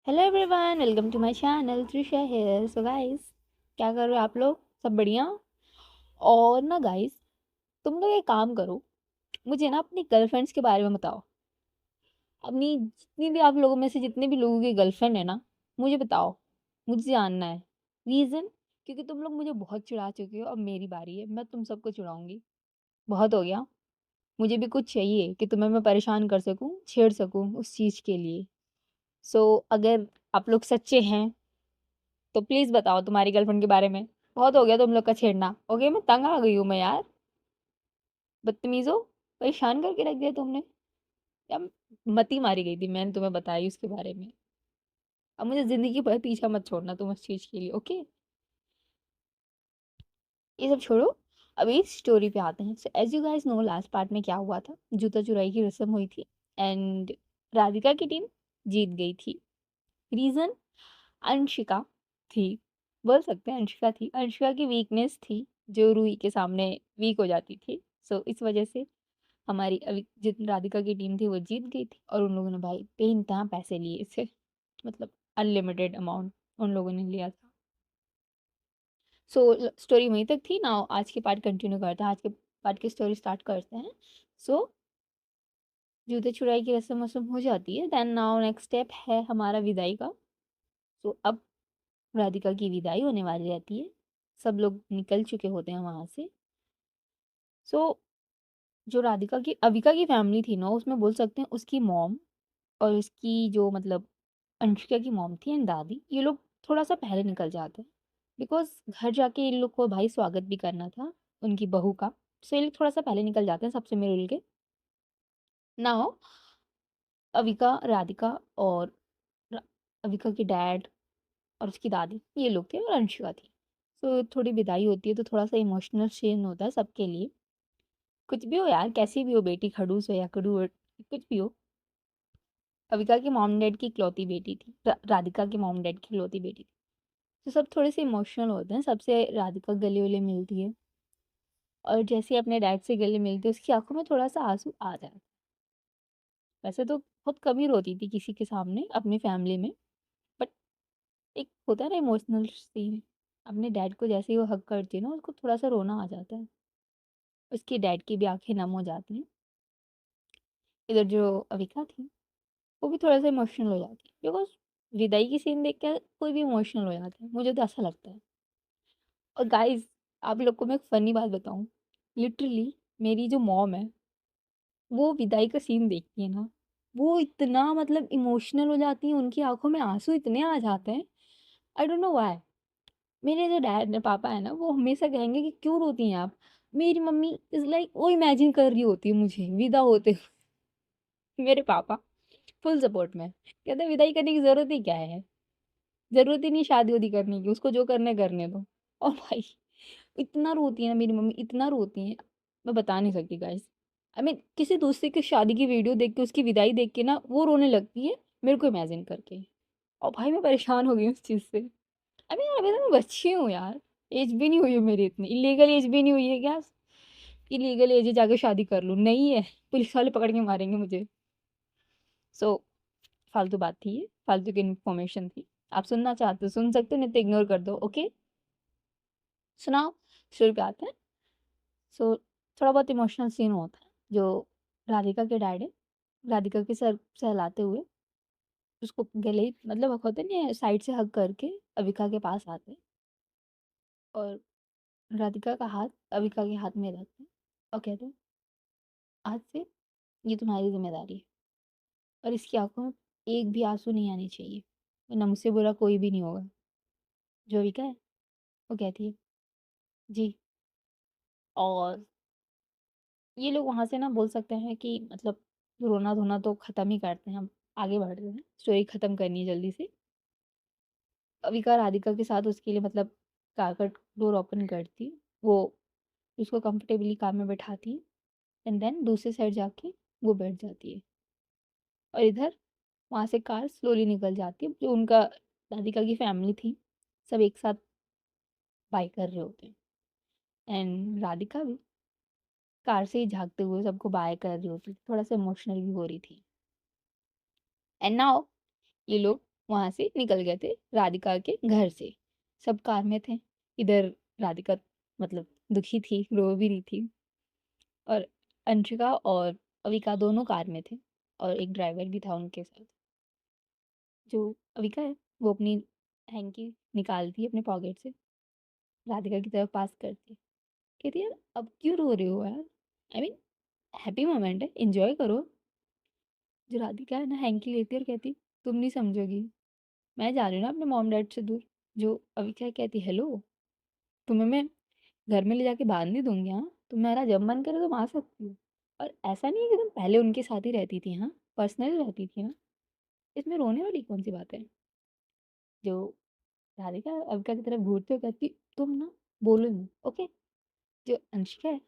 Hello everyone, welcome to my channel Trisha here. So guys, क्या कर रहे हो आप लोग? सब बढ़िया? और ना गाइस, तुम लोग एक काम करो, मुझे ना अपनी गर्लफ्रेंड्स के बारे में बताओ। अपनी जितनी भी आप लोगों में से जितने भी लोगों की गर्लफ्रेंड है ना, मुझे बताओ। मुझे जानना है रीज़न, क्योंकि तुम लोग मुझे बहुत चिढ़ा चुके हो। अब मेरी बारी है, मैं तुम सबको चिढ़ाऊंगी। बहुत हो गया। मुझे भी कुछ चाहिए कि तुम्हें मैं परेशान कर सकूं, छेड़ सकूं उस चीज़ के लिए। सो अगर आप लोग सच्चे हैं तो प्लीज़ बताओ तुम्हारी गर्लफ्रेंड के बारे में। बहुत हो गया तुम लोग का छेड़ना। ओके, मैं तंग आ गई हूँ मैं यार। बदतमीज़ हो, परेशान करके रख दिया तुमने। या मती मारी गई थी, मैंने तुम्हें बताई उसके बारे में। अब मुझे ज़िंदगी भर पीछा मत छोड़ना तुम उस चीज़ के लिए, ओके? ये सब छोड़ो, अभी स्टोरी पे आते हैं। So as you guys know, last part में क्या हुआ था? जूता चुराई की रस्म हुई थी एंड राधिका की टीम जीत गई थी। रीज़न, अंशिका थी। बोल सकते हैं अंशिका थी। अंशिका की वीकनेस थी जो रूही के सामने वीक हो जाती थी। सो इस वजह से हमारी अभी जितनी राधिका की टीम थी वो जीत गई थी, और उन लोगों ने भाई बेइंतहा पैसे लिए इससे। मतलब अनलिमिटेड अमाउंट उन लोगों ने लिया था। सो स्टोरी वहीं तक थी ना। आज के पार्ट कंटिन्यू करते हैं, आज के पार्ट की स्टोरी स्टार्ट करते हैं। सो जूते चुराई की रस्म वस्म हो जाती है। देन नाउ नेक्स्ट स्टेप है हमारा विदाई का। सो अब राधिका की विदाई होने वाली रहती है। सब लोग निकल चुके होते हैं वहाँ से। सो जो राधिका की अविका की फैमिली थी ना, उसमें बोल सकते हैं उसकी मॉम और उसकी जो मतलब अंशिका की मॉम थी एंड दादी, ये लोग थोड़ा-सा पहले निकल जाते हैं। बिकॉज़ घर जाके इन लोग को भाई स्वागत भी करना था उनकी बहू का। सो ये लोग थोड़ा-सा पहले निकल जाते हैं सबसे मिल के। नाउ अविका, राधिका और र अविका के डैड और उसकी दादी, ये लोग थे और अंशिका थी। सो थोड़ी विदाई होती है तो थोड़ा-सा इमोशनल सीन होता है सबके लिए। कुछ भी हो यार, कैसी भी हो बेटी, खड़ूस हो या कड़ू हो, कुछ भी हो। अविका की मॉम डैड की इकलौती बेटी थी। राधिका की मॉम डैड की इकलौती बेटी थी। तो सब थोड़े से इमोशनल होते हैं। सबसे राधिका गले-वले मिलती है और जैसे ही अपने डैड से गले मिलती है, उसकी आँखों में थोड़ा-सा आँसू आ जाता है। वैसे तो बहुत कम ही रोती थी किसी के सामने अपनी फैमिली में, बट एक होता है ना इमोशनल सीन, अपने डैड को जैसे ही वो हग करती है ना, उसको थोड़ा-सा रोना आ जाता है। उसके डैड की भी आँखें नम हो जाती हैं। इधर जो अविका थी, वो भी थोड़ा-सा इमोशनल हो जाती है, बिकॉज़ विदाई की सीन देख के कोई भी इमोशनल हो जाता है, मुझे तो ऐसा लगता है। और गाइज़, आप लोग को मैं एक फ़नी बात बताऊँ, लिटरली मेरी जो मॉम है, वो विदाई का सीन देखती है ना, वो इतना मतलब इमोशनल हो जाती हैं, उनकी आँखों में आँसू इतने आ जाते हैं, आई डोंट नो व्हाई। मेरे जो डैड पापा है ना, वो हमेशा कहेंगे कि क्यों रोती हैं आप? मेरी मम्मी इज़ लाइक वो इमेजिन कर रही होती है मुझे विदा होते हुए। मेरे पापा फुल सपोर्ट में, कहते हैं विदाई करने की ज़रूरत ही क्या है? ज़रूरत ही नहीं शादी-वादी करने की, उसको जो करना है करने दो। और भाई इतना रोती है ना मेरी मम्मी, इतना रोती हैं, मैं बता नहीं सकती गाइज़। आई मीन किसी दूसरे की शादी की वीडियो देख के, उसकी विदाई देख के ना वो रोने लगती है, मेरे को इमेजिन करके। और भाई मैं परेशान हो गई हूँ उस चीज़ से। आई मीन अभी तो मैं बच्ची हूँ यार, एज भी नहीं हुई है मेरी इतनी, इल्लीगल एज भी नहीं हुई है क्या? कि लीगल एज है जाके शादी कर लूँ, नहीं है, पुलिस वाले पकड़ के मारेंगे मुझे। सो फालतू बात थी ये, फालतू की इन्फॉर्मेशन थी। आप सुनना चाहते हो सुन सकते हो, नहीं तो इग्नोर कर दो, ओके? सुनाओ, शुरू पे आते हैं। सो थोड़ा बहुत इमोशनल सीन होता है। जो राधिका के डैड है, राधिका के सर सहलाते हुए उसको गले मतलब होता नहीं है, साइड से हग करके अविका के पास आते हैं और राधिका का हाथ अविका के हाथ में रखते हैं और कहते हैं, आज से ये तुम्हारी ज़िम्मेदारी है और इसकी आँखों में एक भी आँसू नहीं आने चाहिए, वरना मुझसे बुरा कोई भी नहीं होगा। जो अविका है, वो कहती है, जी। और ये लोग वहाँ से ना बोल सकते हैं कि मतलब रोना-धोना तो ख़त्म ही करते हैं हम, आगे बढ़ रहे हैं, स्टोरी ख़त्म करनी है जल्दी से। अविका राधिका के साथ उसके लिए मतलब कार का डोर ओपन करती, वो उसको कंफर्टेबली कार में बैठाती एंड देन दूसरी साइड जाके वो बैठ जाती है और इधर वहाँ से कार स्लोली निकल जाती है। जो उनका राधिका की फैमिली थी, सब एक साथ बाय कर रहे होते हैं एंड राधिका भी कार से ही झाँकते हुए सबको बाय कर रही होती थी, थोड़ा-सा इमोशनल भी हो रही थी। एंड नाउ ये लोग वहाँ से निकल गए थे राधिका के घर से। सब कार में थे। इधर राधिका मतलब दुखी थी, रो भी रही थी, और अंशिका और अविका दोनों कार में थे, और एक ड्राइवर भी था उनके साथ। जो अविका है वो अपनी हैंकी निकालती है अपने पॉकेट से, राधिका की तरफ पास करती है, कहती है यार अब क्यों रो रहे हो यार, आई मीन हैप्पी मोमेंट है, एंजॉय करो। जो राधिका है ना हैंकी लेती है और कहती तुम नहीं समझोगी, मैं जा रही हूँ ना अपने मॉम डैड से दूर। जो अविका कहती हेलो, तुम्हें मैं घर में ले जाके बांध नहीं दूंगी, हाँ तुम्हारा जब मन करे तुम आ सकती हो। और ऐसा नहीं है कि तुम पहले उनके साथ ही रहती थी, हाँ पर्सनल रहती थी ना, इसमें रोने वाली कौन सी बात है। जो राधिका अविका की तरफ घूरते हुए कहती तुम ना बोलो ही मत, ओके। जो अंशिका है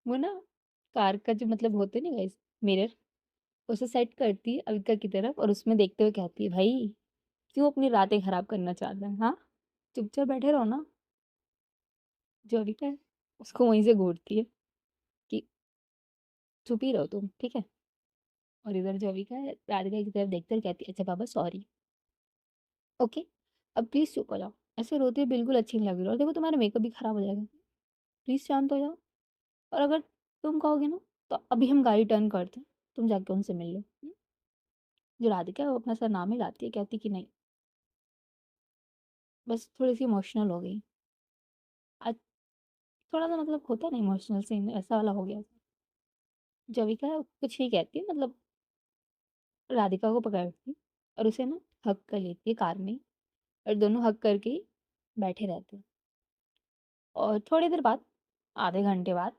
वो ना कार का जो मतलब होते नहीं गाइस मिरर, उसे सेट करती है अविका की तरफ और उसमें देखते हुए कहती है भाई क्यों अपनी रातें खराब करना चाहते हैं, हाँ चुपचाप बैठे रहो ना। जो अविका है उसको वहीं से घूरती है कि चुप ही रहो तुम, ठीक है। और इधर जो अविका है राधिका की तरफ देखते हुए कहती है अच्छा बाबा सॉरी, ओके, अब प्लीज चुप हो जाओ, ऐसे रोते हुए बिल्कुल अच्छी नहीं लग रही, और देखो तुम्हारा मेकअप भी खराब हो जाएगा, प्लीज शांत हो जाओ। और अगर तुम कहोगे ना तो अभी हम गाड़ी टर्न करते हैं, तुम जाके उनसे मिल लो। जो राधिका है वो अपना सर नाम ही लाती है, कहती कि नहीं, बस थोड़ी सी इमोशनल हो गई आज, थोड़ा सा मतलब होता है ना इमोशनल सीन ऐसा वाला हो गया। जविका कुछ ही कहती है मतलब राधिका को पकड़ती है और उसे ना हक कर लेती है कार में ही, और दोनों हक करके ही बैठे रहते हैं। और थोड़ी देर बाद, आधे घंटे बाद,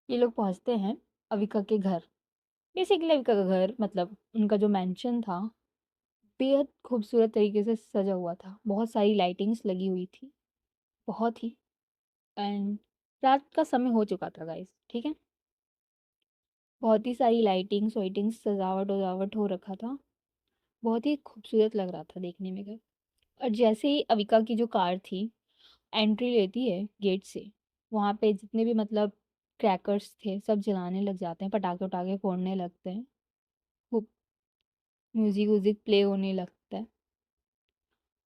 ये लोग पहुंचते हैं अविका के घर। बेसिकली अविका का घर मतलब उनका जो मैंशन था बेहद खूबसूरत तरीके से सजा हुआ था, बहुत सारी लाइटिंग्स लगी हुई थी, बहुत ही। एंड रात का समय हो चुका था गाइस, ठीक है। बहुत ही सारी लाइटिंग्स वाइटिंग्स सजावट वजावट हो रखा था, बहुत ही खूबसूरत लग रहा था देखने में घर। और जैसे ही अविका की जो कार थी एंट्री लेती है गेट से, वहाँ पे जितने भी मतलब क्रैकर्स थे सब जलाने लग जाते हैं, पटाखे वटाखे फोड़ने लगते हैं, खूब म्यूजिक व्यूजिक प्ले होने लगता है।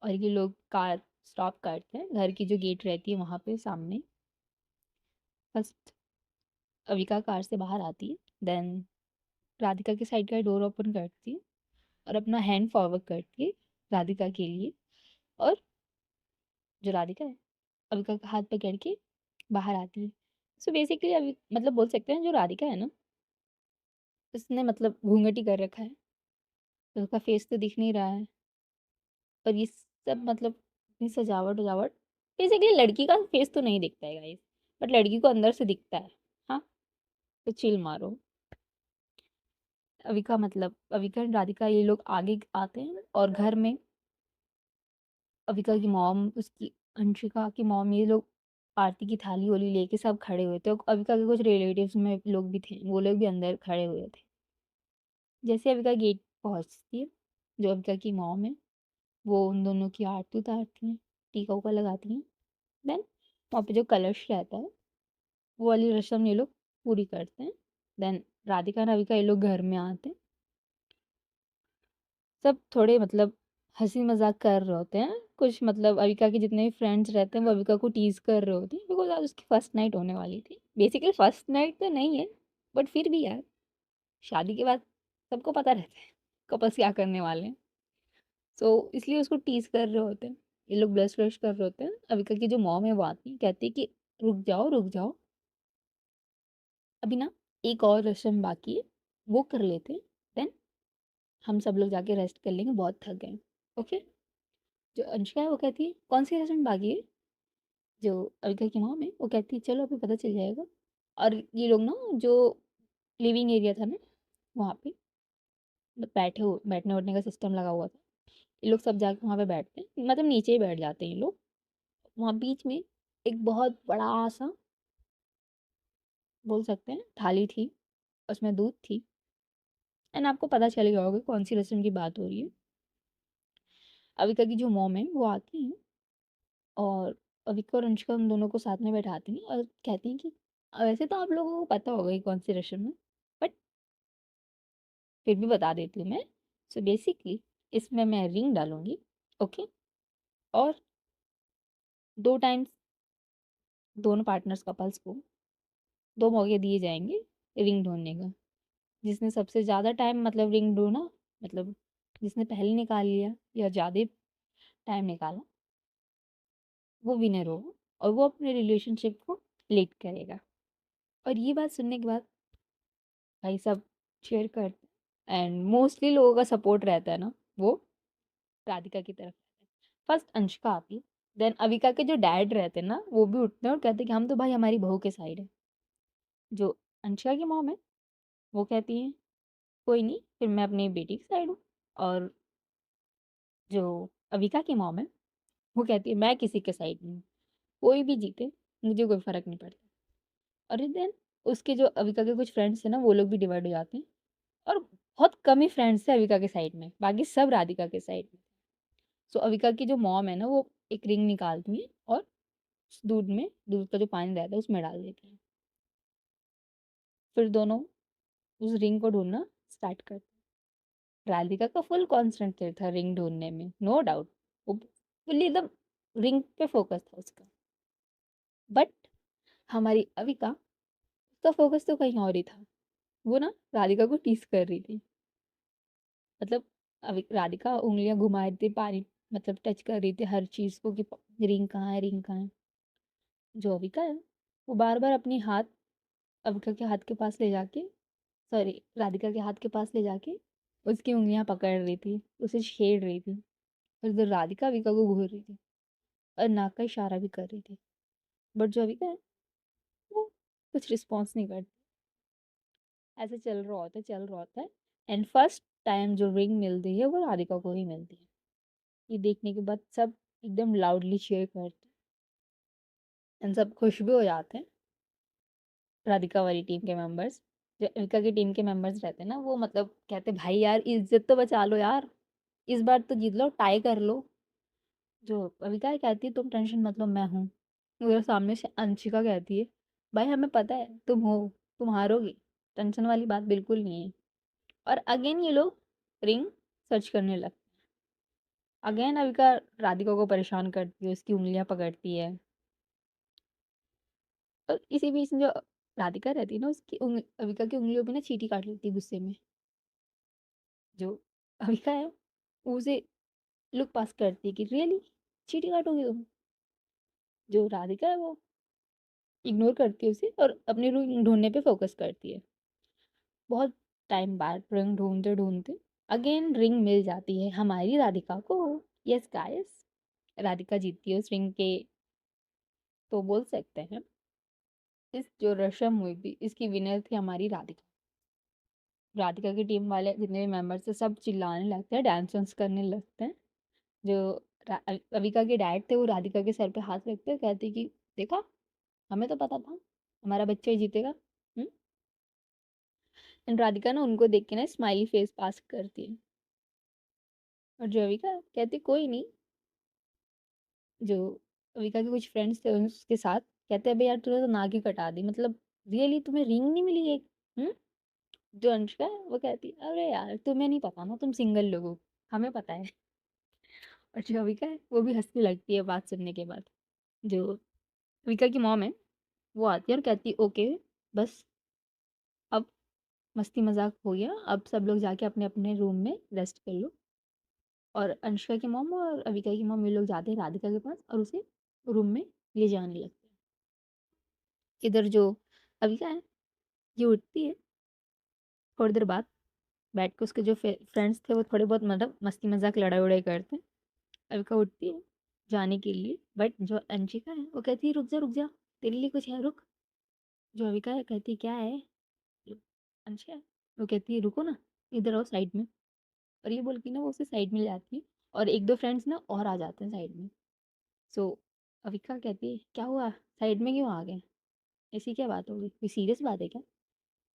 और ये लोग कार स्टॉप करते हैं, घर की जो गेट रहती है वहाँ पे सामने। फर्स्ट अविका कार से बाहर आती है, देन राधिका की साइड का डोर ओपन करती है और अपना हैंड फॉरवर्ड करती है राधिका के लिए। और जो राधिका है अविका का हाथ पकड़ के बाहर आती है। सो बेसिकली अभी मतलब बोल सकते हैं जो राधिका है ना उसने मतलब घूंघट ही कर रखा है, तो उसका फेस तो दिख नहीं रहा है। और ये सब मतलब इतनी सजावट वजावट, बेसिकली लड़की का फेस तो नहीं दिखता है गाइस, बट लड़की को अंदर से दिखता है। हाँ तो चिल मारो। अविका मतलब अविका एंड राधिका ये लोग आगे आते हैं और घर में अविका की मॉम, उसकी अंशिका की मॉम, ये लोग आरती की थाली वाली लेके सब खड़े हुए थे, और अविका के कुछ रिलेटिव्स में लोग भी थे, वो लोग भी अंदर खड़े हुए थे। जैसे अविका गेट पहुंचती है, जो अविका की मॉम है वो उन दोनों की आरती उतारती हैं, टीका उका लगाती हैं। देन वहाँ पे जो कलश रहता है वो वाली रस्म ये लोग पूरी करते हैं। देन राधिका और अविका ये लोग घर में आते हैं। सब थोड़े मतलब हंसी मजाक कर रहे होते हैं, कुछ मतलब अविका के जितने भी फ्रेंड्स रहते हैं वो अविका को टीज कर रहे होते हैं, बिकॉज आज उसकी फर्स्ट नाइट होने वाली थी। बेसिकली फर्स्ट नाइट तो नहीं है, बट फिर भी यार शादी के बाद सबको पता रहता है कपल्स क्या करने वाले हैं। सो इसलिए उसको टीज कर रहे होते हैं, ये लोग ब्लश व्लश कर रहे होते हैं। अविका की जो मॉम है वो आती है, कहती है कि रुक जाओ, अभी ना एक और रस्म बाकी है, वो कर लेते हैं, देन हम सब लोग जाके रेस्ट कर लेंगे, बहुत थक गए। ओके। जो अनुष्का है वो कहती है कौन सी रस्म बाकी है। जो अविका की मॉम है वो कहती है चलो अभी पता चल जाएगा। और ये लोग ना जो लिविंग एरिया था ना वहाँ पे बैठने उठने का सिस्टम लगा हुआ था, ये लोग सब जाके वहाँ पे बैठते हैं, मतलब नीचे ही बैठ जाते हैं ये लोग। वहाँ बीच में एक बहुत बड़ा सा बोल सकते हैं थाली थी, उसमें दूध थी। एंड आपको पता चल गया होगा कौन सी रस्म की बात हो रही है। अविका की जो मॉम है वो आती है और अविका और अंशिका उन दोनों को साथ में बैठाती हैं और कहती हैं कि वैसे तो आप लोगों को पता होगा कि कौन सी रस्म है, बट फिर भी बता देती हूँ मैं। सो बेसिकली इसमें मैं रिंग डालूँगी, ओके? और 2 टाइम्स दोनों पार्टनर्स कपल्स को 2 मौके दिए जाएँगे रिंग ढूँढने का। जिसने सबसे ज़्यादा टाइम मतलब रिंग ढूँढा, मतलब जिसने पहले निकाल लिया या ज़्यादा टाइम निकाला, वो विनर होगा और वो अपने रिलेशनशिप को लीड करेगा। और ये बात सुनने के बाद भाई सब चीयर करते हैं एंड मोस्टली लोगों का सपोर्ट रहता है ना, वो राधिका की तरफ रहता है। फर्स्ट अंशिका आती है, देन अविका के जो डैड रहते हैं ना, वो भी उठते हैं और कहते हैं कि हम तो भाई हमारी बहू के साइड है। जो अंशिका की मॉम है, वो कहती है कोई नहीं, फिर मैं अपनी बेटी की साइड हूँ। और जो अविका की मॉम है, वो कहती है मैं किसी के साइड नहीं हूँ, कोई भी जीते मुझे कोई फर्क नहीं पड़ता। और देन उसके जो अविका के कुछ फ्रेंड्स हैं ना, वो लोग भी डिवाइड हो जाते हैं और बहुत कम ही फ्रेंड्स है अविका के साइड में, बाकी सब राधिका के साइड में। सो अविका की जो मॉम है ना, वो एक रिंग निकालती है और उस दूध का जो पानी रहता है उसमें डाल देती है। फिर दोनों उस रिंग को ढूंढना स्टार्ट करते हैं। राधिका का फुल कॉन्सेंट्रेट था रिंग ढूंढने में, नो डाउट। वो फुल्ली एकदम रिंग पे फोकस था उसका। बट हमारी अविका, उसका फोकस तो कहीं और ही था। वो ना राधिका को टीस कर रही थी। मतलब अभी राधिका उंगलियां घुमा रही थी, पानी मतलब टच कर रही थी हर चीज को कि रिंग कहाँ है, रिंग कहाँ है। जो अविका है, वो बार बार अपनी हाथ अविका के हाथ के पास ले जाके, सॉरी राधिका के हाथ के पास ले जाके उसकी उंगलियां पकड़ रही थी, उसे छेड़ रही थी। और इधर राधिका अविका को घूर रही थी और नाक का इशारा भी कर रही थी। बट जो अविका है, वो कुछ रिस्पॉन्स नहीं करती। ऐसे चल रहा होता है एंड फर्स्ट टाइम जो रिंग मिलती है वो राधिका को ही मिलती है। ये देखने के बाद सब एकदम लाउडली चीयर करते हैं एंड सब खुश भी हो जाते हैं। राधिका वाली टीम के मेंबर्स, जो अविका की टीम के मेंबर्स रहते हैं ना, वो मतलब कहते हैं भाई यार इज्जत तो बचा लो यार, इस बार तो जीत लो, टाई कर लो। जो अविका कहती है तुम टेंशन मत लो, मैं हूँ। मेरे सामने से अंशिका कहती है भाई हमें पता है तुम हो, तुम हारोगी, टेंशन वाली बात बिल्कुल नहीं है। और अगेन ये लोग रिंग सर्च करने लगते हैं। अगेन अविका राधिका को परेशान करती है, उसकी उंगलियां पकड़ती है। और इसी बीच में जो राधिका रहती है ना, उसकी अविका की उंगलियों पे ना चींटी काट लेती है गुस्से में। जो अविका है, वो उसे लुक पास करती है कि रियली चींटी काटोगी तुम। जो राधिका है, वो इग्नोर करती है उसे और अपनी रिंग ढूंढने पे फोकस करती है। बहुत टाइम बाद रिंग ढूंढते ढूंढते अगेन रिंग मिल जाती है हमारी राधिका को। यस गाइस, राधिका जीतती है उस रिंग के। तो बोल सकते हैं इस जो रस्म हुई थी, इसकी विनर थी हमारी राधिका। राधिका की टीम वाले जितने भी मेंबर्स थे, सब चिल्लाने लगते हैं, डांस वांस करने लगते हैं। जो अविका के डैड थे, वो राधिका के सर पे हाथ रखते हैं, कहते कि देखा, हमें तो पता था हमारा बच्चा ही जीतेगा। एंड राधिका ना उनको देख के ना स्माइली फेस पास करती है। और जो अविका कहती कोई नहीं। जो अविका के कुछ फ्रेंड्स थे उसके साथ, कहते हैं भाई यार तूने तो नाक ही कटा दी, मतलब रियली तुम्हें रिंग नहीं मिली एक। हम्म जो अनुष्का है, वो कहती है अरे यार तुम्हें नहीं पता ना, तुम सिंगल लोग हो, हमें पता है। और जो अविका है, वो भी हंसने लगती है बात सुनने के बाद। जो अविका की मॉम है, वो आती है और कहती है ओके, बस अब मस्ती मजाक हो गया, अब सब लोग जाके अपने अपने रूम में रेस्ट कर लो। और अनुष्का की मॉम और अविका की मॉम ये लोग जाते हैं राधिका के पास और उसे रूम में ले जाने लगते हैं। इधर जो अविका है, ये उठती है थोड़ी देर बाद, बैठ के उसके जो फ्रेंड्स थे वो थोड़े बहुत मतलब मस्ती मजाक लड़ाई उड़ाई करते हैं। अविका उठती है जाने के लिए, बट जो अंशिका है वो कहती है रुक जा रुक जा, तेरे लिए कुछ है, रुक। जो अविका है कहती है क्या है। जो अंशिका है, वो कहती है रुको ना, इधर आओ साइड में। और ये बोल के ना वो उसे साइड में ले जाती है और एक दो फ्रेंड्स ना और आ जाते हैं साइड में। सो अविका कहती है क्या हुआ, साइड में क्यों आ गए, ऐसी क्या बात हो गई, कोई सीरियस बात है क्या।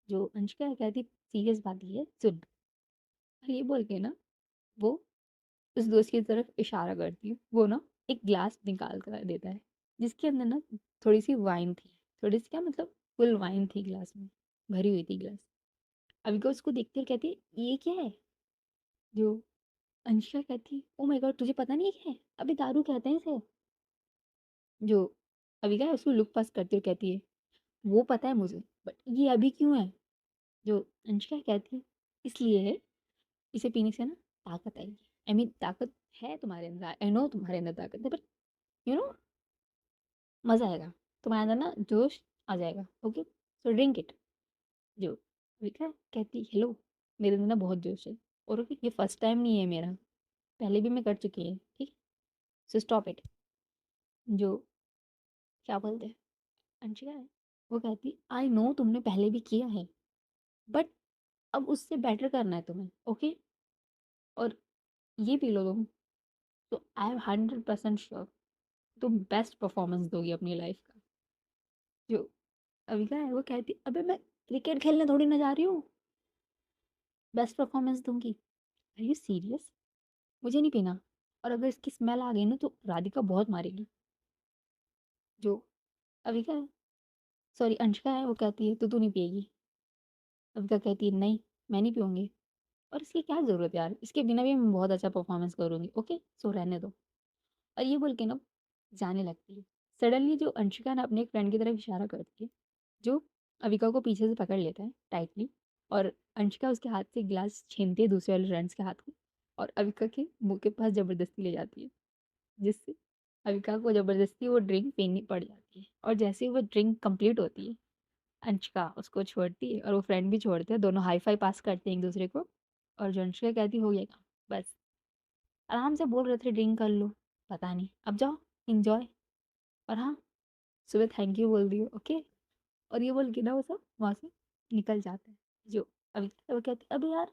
जो अंशिका कहती सीरियस बात ये है सुन। और ये बोल के ना वो उस दोस्त की तरफ इशारा करती है, वो ना एक ग्लास निकाल कर देता है, जिसके अंदर ना थोड़ी सी वाइन थी। थोड़ी सी क्या मतलब, फुल वाइन थी ग्लास में, भरी हुई थी ग्लास। अविका उसको देखती है और कहती है ये क्या है। जो अंशिका कहती है, "ओह माय गॉड! तुझे पता नहीं है क्या है? अबे दारू कहते हैं इसे।" जो अविका है उसको लुक पास करती हुए कहती है, "वो पता है मुझे, बट ये अभी क्यों है?" जो अंशिका कहती है, "इसलिए है, इसे पीने से ना ताकत आएगी। आई मीन ताकत है तुम्हारे अंदर, आई नो तुम्हारे अंदर ताकत है, बट यू नो मज़ा आएगा। तुम्हारे अंदर ना जोश आ जाएगा, ओके? So drink it." जो अविका कहती है, "हेलो, मेरे अंदर ना बहुत जोश है और ओके ये फर्स्ट टाइम नहीं है मेरा, पहले भी मैं कर चुकी है, ठीक है? So stop it." जो क्या बोलते हैं अंशिका है, वो कहती, "आई नो तुमने पहले भी किया है, बट अब उससे बेटर करना है तुम्हें, ओके? और ये पी लो तुम, तो आई एम 100% श्योर तुम बेस्ट परफॉर्मेंस दोगी अपनी लाइफ का।" जो अविका है वो कहती, "अबे मैं क्रिकेट खेलने थोड़ी ना जा रही हूँ, बेस्ट परफॉर्मेंस दूंगी। Are you serious? मुझे नहीं पीना, और अगर इसकी स्मेल आ गई ना तो राधिका बहुत मारेगी।" जो अविका है, सॉरी अंशिका है, वो कहती है, तू नहीं पिएगी?" अविका कहती है, "नहीं, मैं नहीं पीऊंगी, और इसकी क्या ज़रूरत है यार, इसके बिना भी मैं बहुत अच्छा परफॉर्मेंस करूंगी, ओके सो रहने दो।" और ये बोल के ना जाने लगती है। सडनली जो अंशिका ना अपने एक फ्रेंड की तरफ इशारा करती है, जो अविका को पीछे से पकड़ लेता है टाइटली, और अंशिका उसके हाथ से गिलास छीनती है दूसरे वाले फ्रेंड्स के हाथ में, और अविका के मुंह के पास ज़बरदस्ती ले जाती है, जिससे अविका को ज़बरदस्ती वो ड्रिंक पीनी पड़ जाती है। और जैसे ही वो ड्रिंक कंप्लीट होती है, अंशिका उसको छोड़ती है और वो फ्रेंड भी छोड़ते हैं, दोनों हाई फाई पास करते हैं एक दूसरे को। और जो अंशिका कहती, "हो गया काम, बस आराम से बोल रहे थे ड्रिंक कर लो, पता नहीं, अब जाओ इंजॉय, और हाँ सुबह थैंक यू बोल दियो, ओके।" और ये बोल के ना वो सब वहाँ से निकल जाते हैं। जो अभी वो कहती, "अबे यार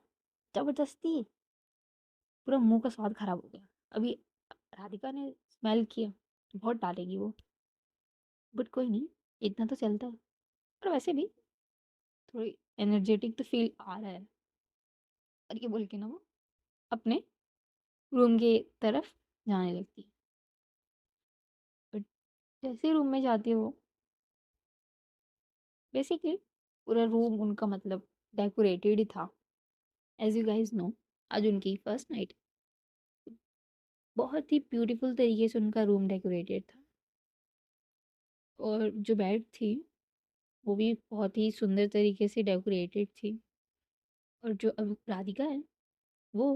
जबरदस्ती, पूरा मुंह का स्वाद खराब हो गया, अभी राधिका ने स्मेल किया तो बहुत डालेगी वो, बट कोई नहीं, इतना तो चलता है, और वैसे भी थोड़ी एनर्जेटिक तो फील आ रहा है।" और ये बोल के ना वो अपने रूम की तरफ जाने लगती है, बट जैसे ही रूम में जाती है वो, बेसिकली पूरा रूम उनका मतलब डेकोरेटेड ही था। एज यू गाइज नो, आज उनकी फर्स्ट नाइट, बहुत ही ब्यूटीफुल तरीके से उनका रूम डेकोरेटेड था, और जो बेड थी वो भी बहुत ही सुंदर तरीके से डेकोरेटेड थी। और जो अब राधिका है वो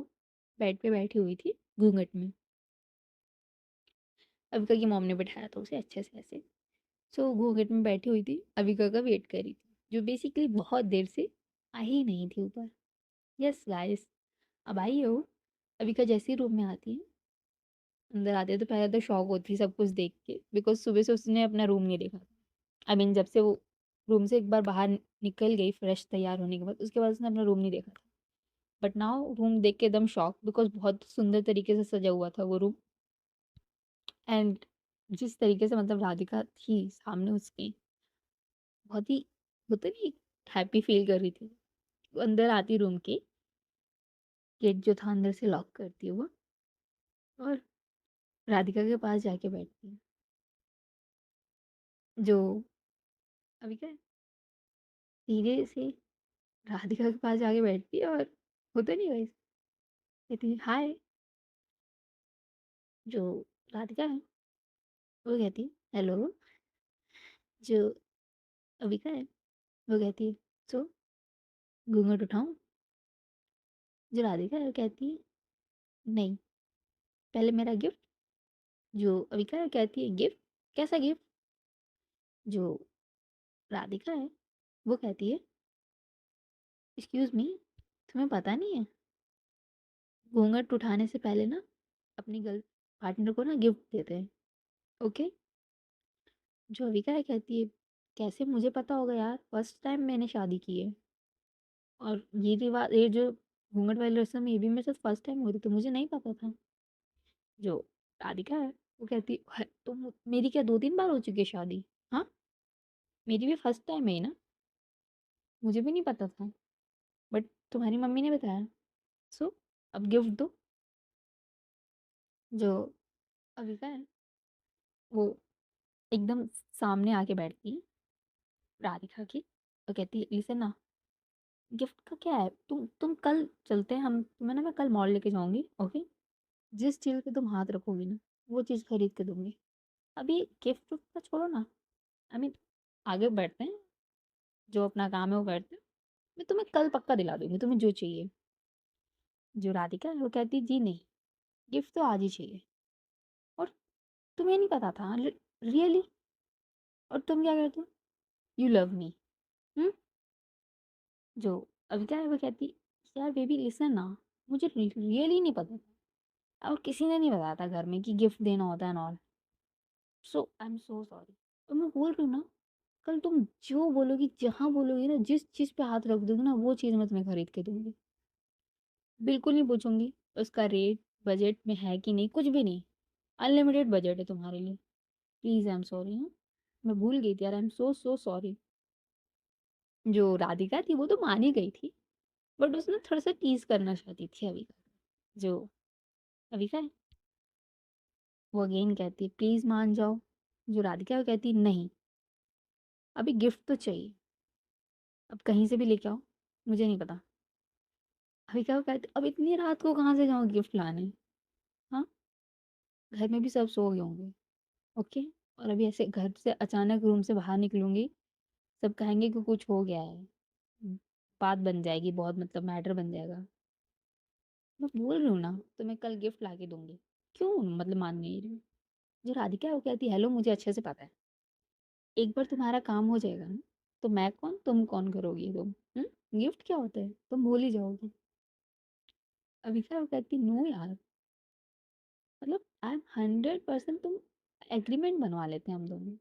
बेड पे बैठी हुई थी घूंघट में, अविका की मॉम ने बिठाया था उसे अच्छे से ऐसे, सो घूंघट में बैठी हुई थी, अविका का वेट कर रही थी, जो बेसिकली बहुत देर से आई ही नहीं थी ऊपर। यस गाइस, अब आई हो। अविका जैसे ही रूम में आती है, अंदर आते हैं, तो पहले तो शॉक होती है सब कुछ देख के, बिकॉज सुबह से उसने अपना रूम नहीं देखा था। आई मीन जब से वो रूम से एक बार बाहर निकल गई फ्रेश तैयार होने के बाद, उसके बाद उसने अपना रूम नहीं देखा था। बट नाउ रूम देख के एकदम शॉक, बिकॉज बहुत सुंदर तरीके से सजा हुआ था वो रूम, एंड जिस तरीके से मतलब राधिका थी सामने उसके, बहुत ही होता नहीं, हैप्पी फील कर रही थी। वो अंदर आती रूम के, गेट जो था अंदर से लॉक करती है वो, और राधिका के पास जाके बैठती है। जो अभी क्या है, धीरे से राधिका के पास जाके बैठती है, और होता नहीं वैसे, कहती है, "हाय।" जो राधिका है वो कहती है, "हेलो।" जो अविका है वो कहती है, "सो घूंघट उठाऊं?" जो राधिका है वो कहती है, "नहीं, पहले मेरा गिफ्ट।" जो अविका है कहती है, "गिफ्ट? कैसा गिफ्ट?" जो राधिका है वो कहती है, "एक्सक्यूज मी, तुम्हें पता नहीं है, घूंघट उठाने से पहले ना अपनी गर्ल पार्टनर को ना गिफ्ट देते हैं, ओके?" जो अविका है कहती है, "कैसे मुझे पता होगा यार, फर्स्ट टाइम मैंने शादी की है, और ये रिवाज, ये जो घूंघट वाली रस्म, ये भी मेरे साथ फर्स्ट टाइम हुई थी, तो मुझे नहीं पता था।" जो राधिका है वो कहती है, तो मेरी क्या 2-3 बार हो चुकी है शादी? हाँ, मेरी भी फर्स्ट टाइम है ही ना, मुझे भी नहीं पता था, बट तुम्हारी मम्मी ने बताया, सो अब गिफ्ट दो।" जो अविका है वो एकदम सामने आके बैठती है राधिका की, और कहती है, "लिसन ना, गिफ्ट का क्या है? तुम कल चलते हैं, हम तुम्हें ना मैं कल मॉल लेके जाऊँगी, ओके? जिस चीज़ पे तुम हाथ रखोगी ना, वो चीज़ खरीद के दूँगी। अभी गिफ्ट-विफ्ट का छोड़ो ना, आई मीन आगे बढ़ते हैं, जो अपना काम है वो करते हैं। मैं तुम्हें कल पक्का दिला दूँगी तुम्हें जो चाहिए। जो राधिका है वो कहती है जी नहीं, गिफ्ट तो आज ही चाहिए। और तुम्हें नहीं पता था रियली? और तुम क्या करते हो? You love me. हुँ? जो अविका है वो कहती यार बेबी लिसन ना, मुझे रियली नहीं पता था और किसी ने नहीं बताया था घर में कि गिफ्ट देना होता है and all. So I am so sorry. और मैं बोल रही हूँ ना, कल तुम जो बोलोगी, जहाँ बोलोगी ना, जिस चीज़ पे हाथ रख दोगी ना, वो चीज़ मैं तुम्हें खरीद के दूँगी। बिल्कुल नहीं पूछूँगी उसका रेट बजट में है कि नहीं, कुछ भी नहीं। अनलिमिटेड बजट है तुम्हारे लिए। प्लीज़ आई एम सॉरी हाँ। मैं भूल गई थी यार, I am so so sorry. जो राधिका थी वो तो मान ही गई थी, बट उसने थोड़ा-सा टीज़ करना चाहती थी अविका को। जो अविका है, वो अगेन कहती है प्लीज़ मान जाओ। जो राधिका है वो कहती है नहीं, अभी गिफ्ट तो चाहिए। अब कहीं से भी लेके आओ, मुझे नहीं पता। अविका वो कहती अब इतनी रात को कहाँ से जाऊँ गिफ्ट लाने? हाँ, घर में भी सब सो गए होंगे, ओके? और अभी ऐसे घर से अचानक रूम से बाहर निकलूँगी, सब कहेंगे कि कुछ हो गया है। बात बन जाएगी बहुत, मतलब मैटर बन जाएगा। मैं बोल रही हूँ ना, तुम्हें कल गिफ्ट लाके दूँगी। क्यों मतलब मान नहीं रही हो? जो राधिका है वो कहती है हेलो मुझे अच्छे से पता है। एक बार तुम्हारा काम हो जाएगा ना, तो मैं कौन तुम कौन करोगी तुम? गिफ्ट क्या होता है? तुम भूल ही जाओगी। अविका वो कहती नो यार, मतलब आई एम 100% तुम एग्रीमेंट बनवा लेते हैं हम दोनों।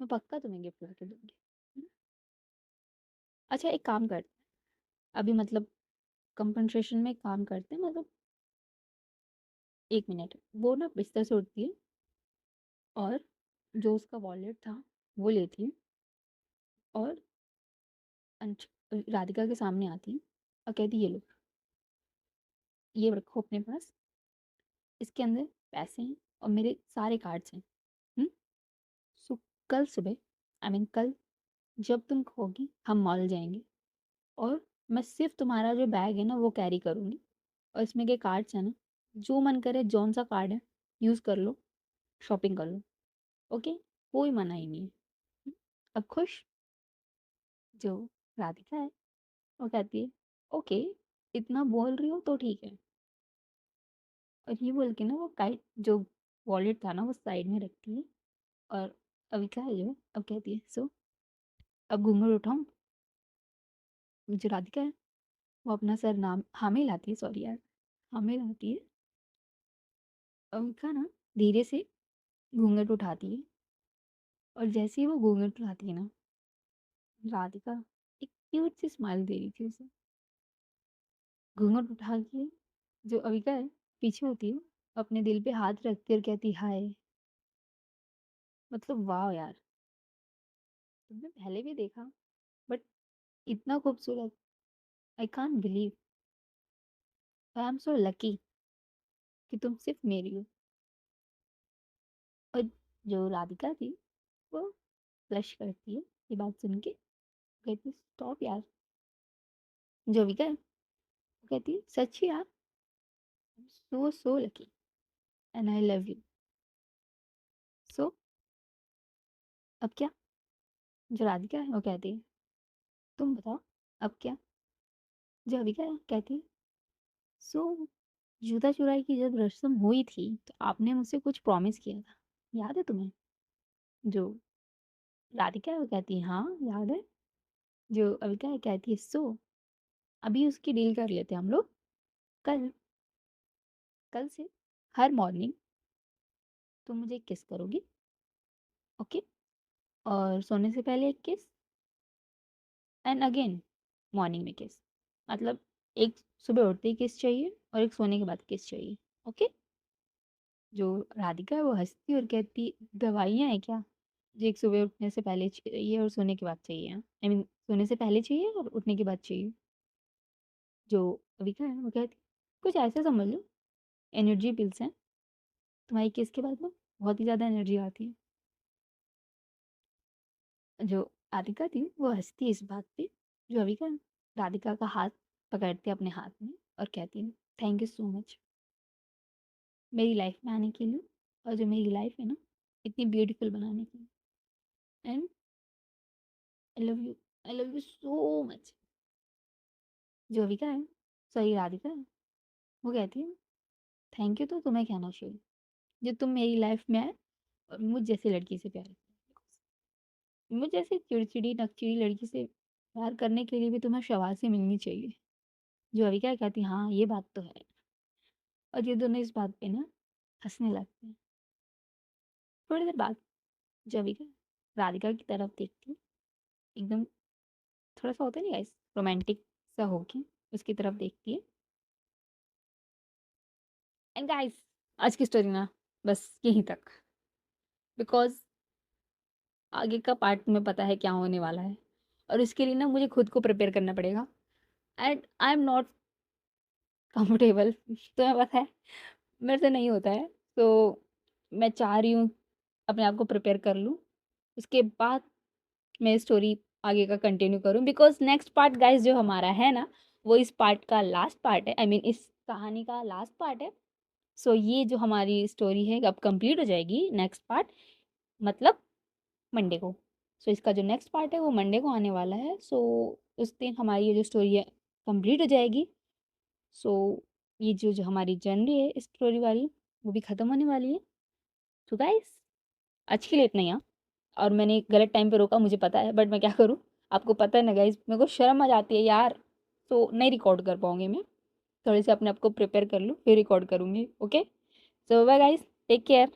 मैं पक्का तुम्हें गिफ्ट लाके दूँगी। हुँ? अच्छा एक काम करते हैं, अभी मतलब कंपनसेशन में एक काम करते हैं, मतलब 1 मिनट, वो ना बिस्तर से उठती है और जो उसका वॉलेट था वो लेती है और राधिका के सामने आती है और कहती ये लो, ये रखो अपने पास, इसके अंदर पैसे हैं और मेरे सारे कार्ड्स हैं। हुँ? सो कल सुबह, आई मीन कल जब तुम कहोगी हम मॉल जाएँगे और मैं सिर्फ़ तुम्हारा जो बैग है ना वो कैरी करूँगी और इसमें के कार्ड्स हैं ना, जो मन करे जौन-सा कार्ड है यूज़ कर लो, शॉपिंग कर लो, ओके? कोई मनाही नहीं है। हुँ? अब खुश? जो राधिका है वो कहती है ओके, इतना बोल रही हो तो ठीक है। और ये बोल के ना वो काइट जो वॉलेट था ना वो साइड में रखती है और अविका है जो अब कहती है सो अब घूंघट उठाऊँ? जो राधिका है वो अपना सर नाम हाँ में हिलाती है, सॉरी यार, हाँ में हिलाती है। अविका ना धीरे से घूंघट उठाती है और जैसे ही वो घूंघट उठाती है ना, राधिका एक क्यूट सी स्माइल दे रही थी उसे। घूंघट उठा के जो अविका है पीछे होती है, अपने दिल पे हाथ रखती है और कहती हाय। मतलब वाह यार! तुमने पहले भी देखा बट इतना खूबसूरत, I can't believe, I am so lucky कि तुम सिर्फ मेरी हो। और जो राधिका थी वो ब्लश करती है ये बात सुन के, कहती स्टॉप यार। जो अविका है वो कहती है सच यार, so so lucky and I love you. So अब क्या? जो राधिका है वो कहती है तुम बताओ अब क्या? जो अविका है कहती है सो जूता चुराई की जब रस्म हुई थी तो आपने मुझसे कुछ प्रॉमिस किया था, याद है तुम्हें? जो राधिका है वो कहती है हाँ याद है। जो अविका है कहती है सो अभी उसकी डील कर लेते हैं हम लोग। कल कल से हर मॉर्निंग तुम मुझे किस करोगी, ओके? और सोने से पहले एक किस एंड अगेन मॉर्निंग में किस। मतलब एक सुबह उठते ही किस चाहिए और एक सोने के बाद किस चाहिए, ओके? जो राधिका है वो हंसती और कहती दवाइयाँ हैं क्या जो एक सुबह उठने से पहले चाहिए और सोने के बाद चाहिए? आई मीन सोने से पहले चाहिए और उठने के बाद चाहिए। जो अविका है वो कहती कुछ ऐसे समझ लो एनर्जी पिल्स हैं, तुम्हारी किस के बाद में बहुत ही ज़्यादा एनर्जी आती है। जो राधिका थी वो हंसती है इस बात पे ज्वाविका राधिका का हाथ पकड़ते अपने हाथ में और कहती है, थैंक यू सो मच मेरी लाइफ में आने के लिए, और जो मेरी लाइफ है ना इतनी ब्यूटीफुल बनाने के लिए। And I love you so much. ज्वाविका है, सॉरी राधिका है, वो कहती है, थैंक यू तो तुम्हें कहना चाहिए जो तुम मेरी लाइफ में आए और मुझ जैसी लड़की से प्यार किया। मुझ जैसी चिड़चिड़ी नकचिड़ी लड़की से प्यार करने के लिए भी तुम्हें शाबाशी मिलनी चाहिए। ज्वाविका कहती, हाँ ये बात तो है। और ये दोनों इस बात पे ना हंसने लगते हैं। थोड़ी देर बाद ज्वाविका राधिका की तरफ देखती है, एकदम थोड़ा सा होता है ना गाइस, रोमांटिक सा होके उसकी तरफ देखती है। एंड गाइस, आज की स्टोरी ना बस यहीं तक, बिकॉज आगे का पार्ट में पता है क्या होने वाला है, और इसके लिए ना मुझे खुद को प्रिपेयर करना पड़ेगा। And I am not comfortable, तुम्हें पता है मेरे से नहीं होता है। तो मैं चाह रही हूँ अपने आप को प्रिपेयर कर लूँ, उसके बाद मैं स्टोरी आगे का कंटिन्यू करूँ, बिकॉज नेक्स्ट पार्ट गाइस जो हमारा है ना, वो इस पार्ट का लास्ट पार्ट है, आई मीन इस कहानी का लास्ट पार्ट है। सो ये जो हमारी स्टोरी है अब कंप्लीट हो जाएगी नेक्स्ट पार्ट, मतलब मंडे को। सो इसका जो नेक्स्ट पार्ट है वो मंडे को आने वाला है। सो उस दिन हमारी ये जो स्टोरी है कंप्लीट हो जाएगी। सो ये जो हमारी जर्नी है स्टोरी वाली, वो भी ख़त्म होने वाली है। तो गाइस आज के लिए इतना ही, हाँ। और मैंने गलत टाइम पे रोका मुझे पता है, बट मैं क्या करूँ, आपको पता है ना गाइस, मेरे को शर्म आ जाती है यार। तो नहीं रिकॉर्ड कर पाऊँगी मैं, थोड़े से अपने आप को प्रिपेयर कर लूँ फिर रिकॉर्ड करूँगी। ओके, सो बाय गाइस, टेक केयर।